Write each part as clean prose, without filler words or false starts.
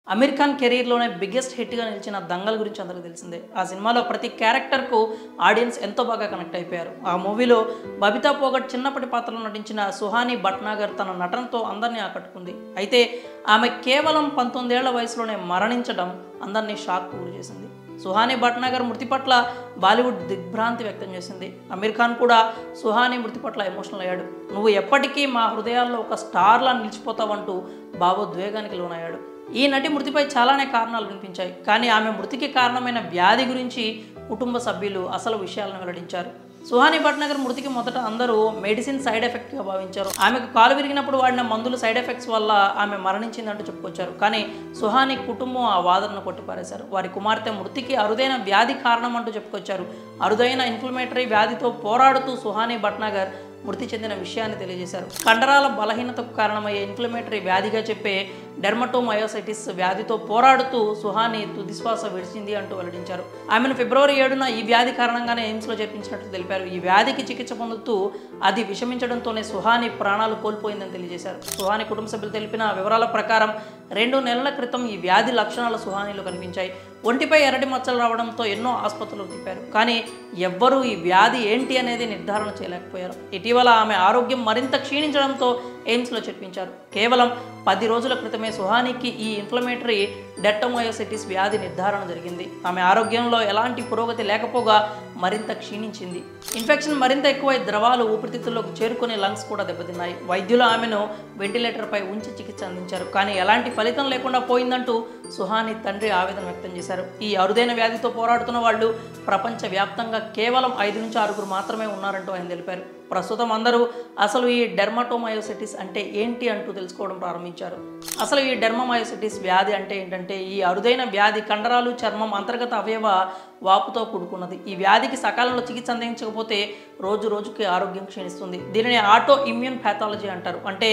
Aamir Khan కెరీర్‌లోనే biggest హిట్‌గా నిలిచిన 'దంగల్' గురించి అందరికీ తెలిసిందే. ఆ సినిమాలో ప్రతి క్యారెక్టర్‌కు ఆడియన్స్ ఎంతో బాగా కనెక్ట్ అయిపోయారు. ఆ మూవీలో బబితా పోగట్ చిన్నప్పటి పాత్రలో నటించిన సుహాని భట్నాగర్ తన నటనతో అందరినీ ఆకట్టుకుంది. అయితే ఆమె కేవలం 19 ఏళ్ల వయసులోనే మరణించడం అందరినీ షాక్‌కు గురిచేసింది. సుహాని భట్నాగర్ మృతి పట్ల బాలీవుడ్ దిగ్భ్రాంతి వ్యక్తం చేసింది. అమీర్ ఖాన్ కూడా సుహాని మృతి పట్ల ఎమోషనల్ అయ్యాడు. "నువ్వు ఎప్పటికీ మా హృదయాల్లో ఒక స్టార్‌లా నిలిచిపోతావంటూ భావోద్వేగానికి లోనయ్యాడు. ఈ నటి మృతిపై చాలానే కారణాలు వినిపించాయి. కానీ ఆమె మృతికి కారణమైన వ్యాధి గురించి కుటుంబ సభ్యులు అసలు విషయాలను వెల్లడించారు. సుహాని భట్నాగర్ మృతికి మొదట అందరూ మెడిసిన్ సైడ్ ఎఫెక్ట్గా భావించారు. ఆమెకు కాలు విరిగినప్పుడు వాడిన మందులు సైడ్ ఎఫెక్ట్స్ వల్ల ఆమె మరణించిందంటూ చెప్పుకొచ్చారు. కానీ సుహాని కుటుంబం ఆ వాదనను కొట్టిపారేశారు. వారి కుమార్తె మృతికి అరుదైన వ్యాధి కారణం అంటూ చెప్పుకొచ్చారు. అరుదైన ఇన్ఫ్లమేటరీ వ్యాధితో పోరాడుతూ సుహాని భట్నాగర్ మృతి చెందిన విషయాన్ని తెలియజేశారు. కండరాల బలహీనతకు కారణమయ్యే ఇన్ఫ్లమేటరీ వ్యాధిగా చెప్పే డెర్మటోమయోసైటిస్ వ్యాధితో పోరాడుతూ సుహాని తుదిశ్వాస విడిచింది అంటూ వెల్లడించారు. ఆమెను ఫిబ్రవరి 7న ఈ వ్యాధి కారణంగానే ఎయిమ్స్లో చేర్పించినట్లు తెలిపారు. ఈ వ్యాధికి చికిత్స పొందుతూ అది విషమించడంతోనే సుహాని ప్రాణాలు కోల్పోయిందని తెలియజేశారు. సుహాని కుటుంబ సభ్యులు తెలిపిన వివరాల ప్రకారం 2 నెలల క్రితం ఈ వ్యాధి లక్షణాలు సుహానిలో కనిపించాయి. ఒంటిపై ఎర్రటి మచ్చలు రావడంతో ఎన్నో ఆసుపత్రులకు తిప్పారు. కానీ ఎవ్వరూ ఈ వ్యాధి ఏంటి అనేది నిర్ధారణ చేయలేకపోయారు. ఇటీవల ఆమె ఆరోగ్యం మరింత క్షీణించడంతో ఎయిమ్స్లో చేర్పించారు. కేవలం 10 రోజుల క్రితమే సుహానికి ఈ ఇన్ఫ్లమేటరీ డెర్మటోమయోసైటిస్ వ్యాధి నిర్ధారణ జరిగింది. ఆమె ఆరోగ్యంలో ఎలాంటి పురోగతి లేకపోగా మరింత క్షీణించింది. ఇన్ఫెక్షన్ మరింత ఎక్కువై ద్రవాలు ఊపిరితిత్తుల్లోకి చేరుకుని లంగ్స్ కూడా దెబ్బతిన్నాయి. వైద్యులు ఆమెను వెంటిలేటర్పై ఉంచి చికిత్స అందించారు. కానీ ఎలాంటి ఫలితం లేకుండా పోయిందంటూ సుహాని తండ్రి ఆవేదన వ్యక్తం చేశారు. ఈ అరుదైన వ్యాధితో పోరాడుతున్న వాళ్ళు ప్రపంచవ్యాప్తంగా కేవలం 5 నుంచి 6 మాత్రమే ఉన్నారంటూ ఆయన తెలిపారు. ప్రస్తుతం అందరూ అసలు ఈ డెర్మటోమయోసైటిస్ అంటే ఏంటి అంటూ తెలుసుకోవడం ప్రారంభించారు. అసలు ఈ డెర్మటోమయోసైటిస్ వ్యాధి అంటే ఏంటంటే, ఈ అరుదైన వ్యాధి కండరాలు, చర్మం, అంతర్గత అవయవ వాపుతో కూడుకున్నది. ఈ వ్యాధికి సకాలంలో చికిత్స అందించకపోతే రోజు రోజుకి ఆరోగ్యం క్షీణిస్తుంది. దీనిని ఆటో ఇమ్యూన్ ప్యాథాలజీ అంటారు. అంటే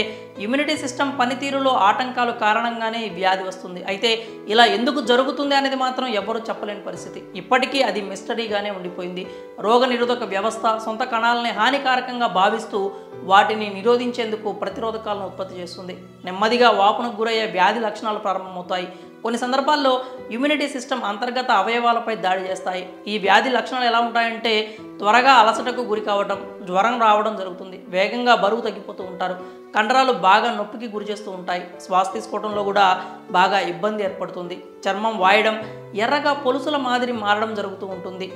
ఇమ్యూనిటీ సిస్టమ్ పనితీరులో ఆటంకాలు కారణంగానే ఈ వ్యాధి వస్తుంది. అయితే ఇలా ఎందుకు జరుగుతుంది అనేది మాత్రం ఎవరూ చెప్పలేని పరిస్థితి. ఇప్పటికీ అది మిస్టరీగానే ఉండిపోయింది. రోగ నిరోధక వ్యవస్థ సొంత కణాలని హానికారకంగా భావిస్తూ వాటిని నిరోధించేందుకు ప్రతిరోధకాలను ఉత్పత్తి చేస్తుంది. నెమ్మదిగా వాపునకు గురయ్యే వ్యాధి లక్షణాలు ప్రారంభమవుతాయి. కొన్ని సందర్భాల్లో ఇమ్యూనిటీ సిస్టమ్ అంతర్గత అవయవాలపై దాడి చేస్తాయి. ఈ వ్యాధి లక్షణాలు ఎలా ఉంటాయంటే, త్వరగా అలసటకు గురి కావడం, జ్వరం రావడం జరుగుతుంది. వేగంగా బరువు తగ్గిపోతూ ఉంటారు. కండరాలు బాగా నొప్పికి గురి చేస్తూ ఉంటాయి. శ్వాస తీసుకోవడంలో కూడా బాగా ఇబ్బంది ఏర్పడుతుంది. చర్మం వాయడం, ఎర్రగా పొలుసుల మాదిరి మారడం జరుగుతూ ఉంటుంది.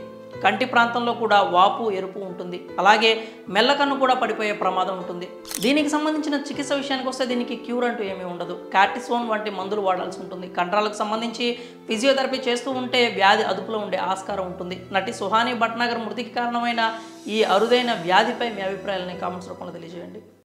కంటి ప్రాంతంలో కూడా వాపు, ఎరుపు ఉంటుంది. అలాగే మెల్లకన్ను కూడా పడిపోయే ప్రమాదం ఉంటుంది. దీనికి సంబంధించిన చికిత్స విషయానికి వస్తే దీనికి క్యూర్ అంటూ ఏమీ ఉండదు. కార్టిసోన్ వంటి మందులు వాడాల్సి ఉంటుంది. కండరాలకు సంబంధించి ఫిజియోథెరపీ చేస్తూ ఉంటే వ్యాధి అదుపులో ఉండే ఆస్కారం ఉంటుంది. నటి సుహాని భట్నాగర్ మృతికి కారణమైన ఈ అరుదైన వ్యాధిపై మీ అభిప్రాయాలని కామెంట్స్ రూపంలో తెలియజేయండి.